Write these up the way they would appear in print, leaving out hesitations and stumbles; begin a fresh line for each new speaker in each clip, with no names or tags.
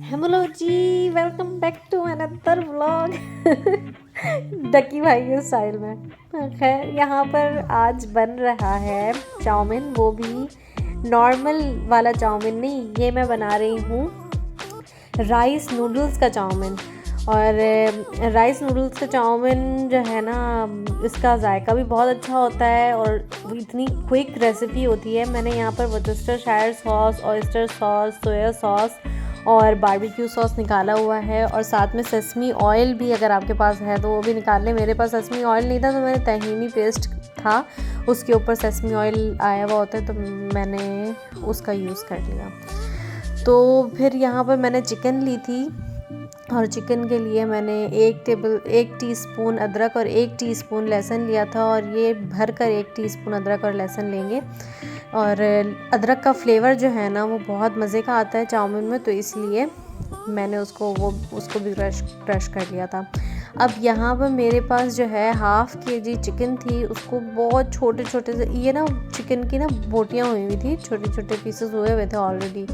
Hello जी, welcome back to another vlog. Ducky भाई के स्टाइल में। खैर, यहाँ पर आज बन रहा है चाउमीन, वो भी नॉर्मल वाला चाउमीन नहीं, ये मैं बना रही हूँ राइस नूडल्स का चाउमीन। और राइस नूडल्स का चाउमीन जो है ना, इसका जायका भी बहुत अच्छा होता है और इतनी क्विक रेसिपी होती है। मैंने यहाँ पर Worcestershire sauce, oyster sauce, soya sauce और बारबेक्यू सॉस निकाला हुआ है, और साथ में सेसमी ऑयल भी अगर आपके पास है तो वो भी निकाल लें। मेरे पास सेसमी ऑयल नहीं था तो मैंने तहीनी पेस्ट था, उसके ऊपर सेसमी ऑयल आया हुआ होता है तो मैंने उसका यूज़ कर लिया। तो फिर यहाँ पर मैंने चिकन ली थी, और चिकन के लिए मैंने 1 टीस्पून अदरक और 1 टीस्पून लहसुन लिया था, और ये भर कर 1 टीस्पून अदरक और लहसुन लेंगे। और अदरक का फ्लेवर जो है ना वो बहुत मज़े का आता है चाउमीन में, तो इसलिए मैंने उसको भी क्रश कर लिया था। अब यहाँ पर मेरे पास जो है हाफ़ केजी चिकन थी, उसको बहुत छोटे छोटे से, ये ना चिकन की ना बोटियाँ हुई हुई थी, छोटे छोटे पीसेस हुए हुए थे ऑलरेडी,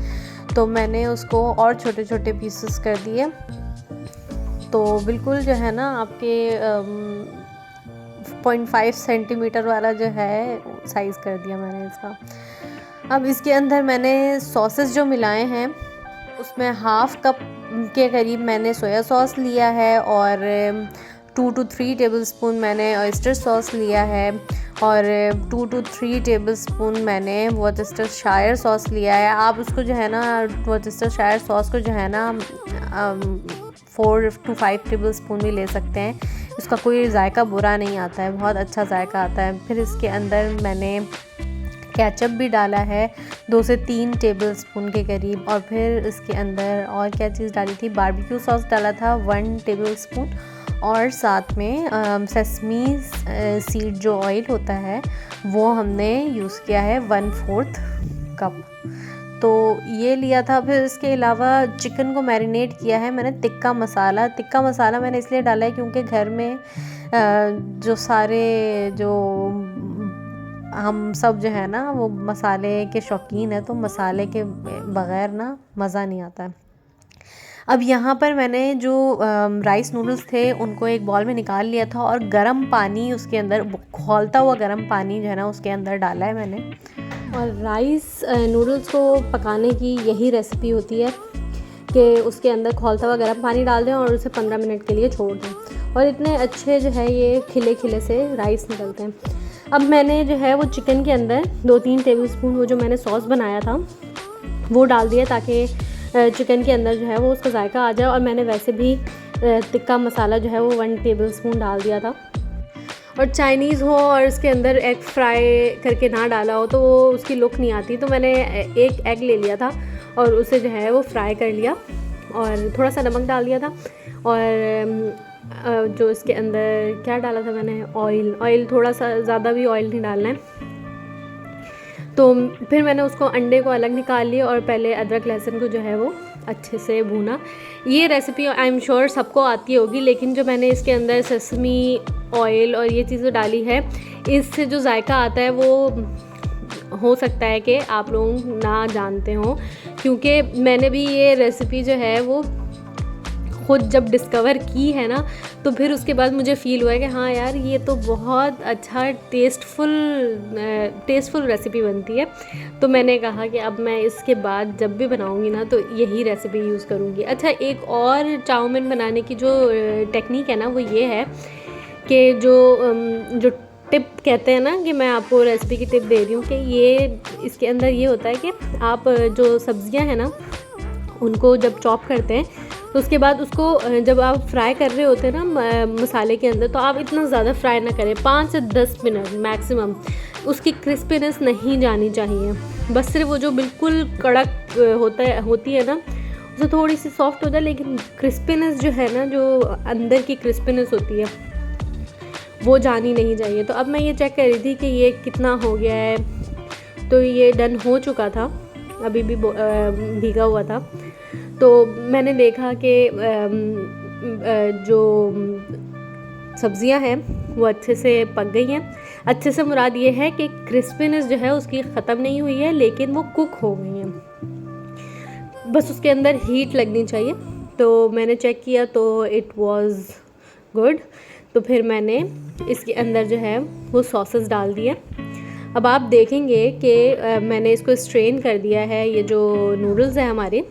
तो मैंने उसको और छोटे छोटे पीसेस कर दिए। तो बिल्कुल जो है ना आपके 0.5 सेंटीमीटर वाला जो है साइज़ कर दिया मैंने इसका। अब इसके अंदर मैंने सॉसेस जो मिलाए हैं उसमें हाफ़ कप के करीब मैंने सोया सॉस लिया है, और 2 to 3 टेबलस्पून मैंने ऑयस्टर सॉस लिया है, और 2 to 3 टेबलस्पून मैंने वर्सेस्टरशायर सॉस लिया है। आप उसको जो है ना वर्सेस्टरशायर सॉस को जो है ना 4 to 5 टेबलस्पून भी ले सकते हैं, इसका कोई जायका बुरा नहीं आता है, बहुत अच्छा जायका आता है। फिर इसके अंदर मैंने केचप भी डाला है 2 से 3 टेबलस्पून के करीब, और फिर इसके अंदर और क्या चीज़ डाली थी, बारबेक्यू सॉस डाला था 1 टेबलस्पून, और साथ में सेसमी सीड जो ऑयल होता है वो हमने यूज़ किया है 1/4 कप, तो ये लिया था। फिर इसके अलावा चिकन को मैरिनेट किया है मैंने तिक्का मसाला मैंने इसलिए डाला है क्योंकि घर में जो हम सब जो है ना वो मसाले के शौकीन है, तो मसाले के बग़ैर ना मज़ा नहीं आता है। अब यहाँ पर मैंने जो राइस नूडल्स थे उनको एक बॉल में निकाल लिया था, और गर्म पानी उसके अंदर, खौलता हुआ गर्म पानी जो है ना उसके अंदर डाला है मैंने। और राइस नूडल्स को पकाने की यही रेसिपी होती है कि उसके अंदर खौलता हुआ गर्म पानी डाल दें और उसे 15 मिनट के लिए छोड़ दें, और इतने अच्छे जो है ये खिले खिले से राइस निकलते हैं। अब मैंने जो है वो चिकन के अंदर 2-3 टेबलस्पून वो जो मैंने सॉस बनाया था वो डाल दिया, ताकि चिकन के अंदर जो है वो उसका जायका आ जाए। और मैंने वैसे भी तिक्का मसाला जो है वो 1 टेबलस्पून डाल दिया था। और चाइनीज़ हो और इसके अंदर एग फ्राई करके ना डाला हो तो वो उसकी लुक नहीं आती, तो मैंने एक एग ले लिया था और उसे जो है वो फ्राई कर लिया, और थोड़ा सा नमक डाल दिया था, और जो इसके अंदर क्या डाला था मैंने, ऑयल थोड़ा सा, ज़्यादा भी ऑयल नहीं डालना है। तो फिर मैंने उसको अंडे को अलग निकाल लिया, और पहले अदरक लहसुन को जो है वो अच्छे से भूना। ये रेसिपी आई एम श्योर सबको आती होगी, लेकिन जो मैंने इसके अंदर सेसमी ऑयल और ये चीज़ें डाली है, इससे जो जायका आता है वो हो सकता है कि आप लोग ना जानते हो, क्योंकि मैंने भी ये रेसिपी जो है वो खुद जब डिस्कवर की है ना, तो फिर उसके बाद मुझे फ़ील हुआ है कि हाँ यार ये तो बहुत अच्छा टेस्टफुल रेसिपी बनती है। तो मैंने कहा कि अब मैं इसके बाद जब भी बनाऊंगी ना तो यही रेसिपी यूज़ करूँगी। अच्छा, एक और चाउमीन बनाने की जो टेक्निक है ना वो ये है कि जो टिप कहते हैं ना, कि मैं आपको रेसिपी की टिप दे रही हूँ कि ये इसके अंदर ये होता है कि आप जो सब्ज़ियाँ हैं ना उनको जब चॉप करते हैं तो उसके बाद उसको जब आप फ्राई कर रहे होते हैं ना मसाले के अंदर, तो आप इतना ज़्यादा फ्राई ना करें, 5 से 10 मिनट मैक्सिमम, उसकी क्रिस्पीनेस नहीं जानी चाहिए। बस सिर्फ वो जो बिल्कुल कड़क होती है ना उसे थोड़ी सी सॉफ्ट हो जाए, लेकिन क्रिस्पीनेस जो है ना, जो अंदर की क्रिस्पीनेस होती है वो जानी नहीं चाहिए। तो अब मैं ये चेक कर रही थी कि ये कितना हो गया है, तो ये डन हो चुका था, अभी भी भीगा हुआ था। तो मैंने देखा कि जो सब्ज़ियां हैं वो अच्छे से पक गई हैं। अच्छे से मुराद ये है कि क्रिस्पीनेस जो है उसकी ख़त्म नहीं हुई है, लेकिन वो कुक हो गई हैं। बस उसके अंदर हीट लगनी चाहिए। तो मैंने चेक किया तो इट वाज गुड। तो फिर मैंने इसके अंदर जो है वो सॉसेस डाल दिए। अब आप देखेंगे कि मैंने इसको स्ट्रेन कर दिया है, ये जो नूडल्स हैं हमारे,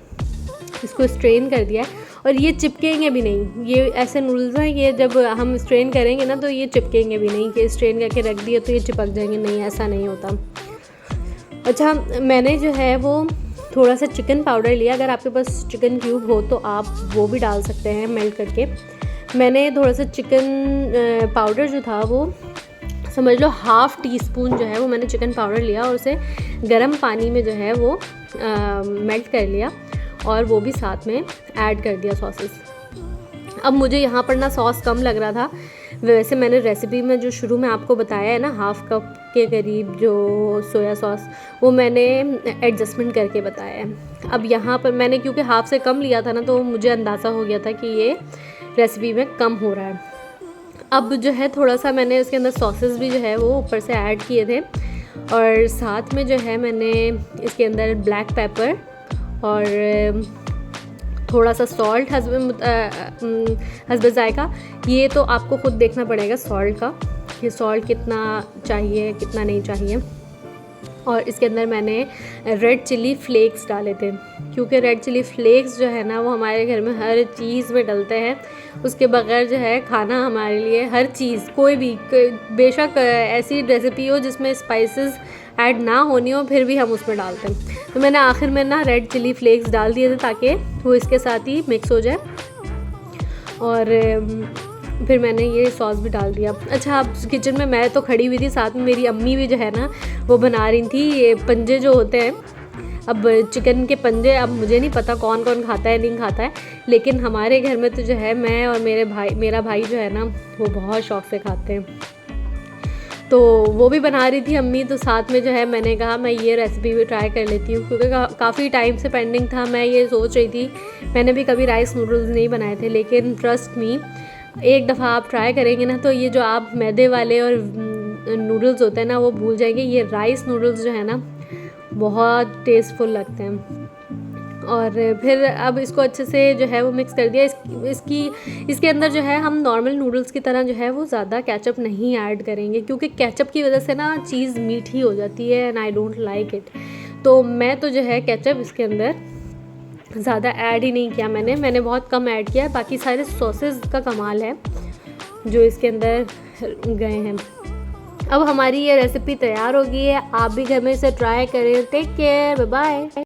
इसको स्ट्रेन कर दिया है और ये चिपकेंगे भी नहीं। ये ऐसे नूडल्स हैं, ये जब हम स्ट्रेन करेंगे ना तो ये चिपकेंगे भी नहीं कि स्ट्रेन करके रख दिए तो ये चिपक जाएंगे, नहीं ऐसा नहीं होता। अच्छा, मैंने जो है वो थोड़ा सा चिकन पाउडर लिया। अगर आपके पास चिकन क्यूब हो तो आप वो भी डाल सकते हैं मेल्ट करके। मैंने थोड़ा सा चिकन पाउडर जो था वो समझ लो 1/2 टीस्पून जो है वो मैंने चिकन पाउडर लिया और उसे गर्म पानी में जो है वो मेल्ट कर लिया और वो भी साथ में ऐड कर दिया सॉसेस। अब मुझे यहाँ पर ना सॉस कम लग रहा था, वैसे मैंने रेसिपी में जो शुरू में आपको बताया है ना 1/2 कप के करीब जो सोया सॉस, वो मैंने एडजस्टमेंट करके बताया है। अब यहाँ पर मैंने क्योंकि 1/2 से कम लिया था ना तो मुझे अंदाज़ा हो गया था कि ये रेसिपी में कम हो रहा है। अब जो है थोड़ा सा मैंने उसके अंदर सॉसेस भी जो है वो ऊपर से ऐड किए थे और साथ में जो है मैंने इसके अंदर ब्लैक पेपर और थोड़ा सा सॉल्ट हस्ब जायका। ये तो आपको खुद देखना पड़ेगा सॉल्ट का, कि सॉल्ट कितना चाहिए कितना नहीं चाहिए। और इसके अंदर मैंने रेड चिली फ्लेक्स डाले थे, क्योंकि रेड चिली फ्लेक्स जो है ना वो हमारे घर में हर चीज़ में डलते हैं। उसके बगैर जो है खाना हमारे लिए हर चीज़, कोई भी बेशक ऐसी रेसिपी हो जिसमें स्पाइसेस ऐड ना होनी हो फिर भी हम उसमें डालते हैं। तो मैंने आखिर में ना रेड चिली फ्लेक्स डाल दिए थे ताकि वो इसके साथ ही मिक्स हो जाए। और फिर मैंने ये सॉस भी डाल दिया। अच्छा, अब किचन में मैं तो खड़ी हुई थी, साथ में मेरी अम्मी भी जो है ना वो बना रही थी ये पंजे जो होते हैं। अब चिकन के पंजे, अब मुझे नहीं पता कौन कौन खाता है नहीं खाता है, लेकिन हमारे घर में तो जो है मैं और मेरा भाई जो है ना वो बहुत शौक़ से खाते हैं। तो वो भी बना रही थी अम्मी, तो साथ में जो है मैंने कहा मैं ये रेसिपी भी ट्राई कर लेती हूँ, क्योंकि काफ़ी टाइम से पेंडिंग था। मैं ये सोच रही थी, मैंने भी कभी राइस नूडल्स नहीं बनाए थे, लेकिन ट्रस्ट मी एक दफ़ा आप ट्राई करेंगे ना तो ये जो आप मैदे वाले और नूडल्स होते हैं ना वो भूल जाएंगे। ये राइस नूडल्स जो है ना बहुत टेस्टफुल लगते हैं। और फिर अब इसको अच्छे से जो है वो मिक्स कर दिया। इसके अंदर जो है हम नॉर्मल नूडल्स की तरह जो है वो ज़्यादा केचप नहीं ऐड करेंगे, क्योंकि केचप की वजह से ना चीज़ मीठी हो जाती है and I don't like it. तो मैं तो जो है केचप इसके अंदर ज़्यादा ऐड ही नहीं किया, मैंने बहुत कम ऐड किया। बाकी सारे सॉसेस का कमाल है जो इसके अंदर गए हैं। अब हमारी ये रेसिपी तैयार हो गई है, आप भी घर में इसे ट्राई करें। Take care, bye bye.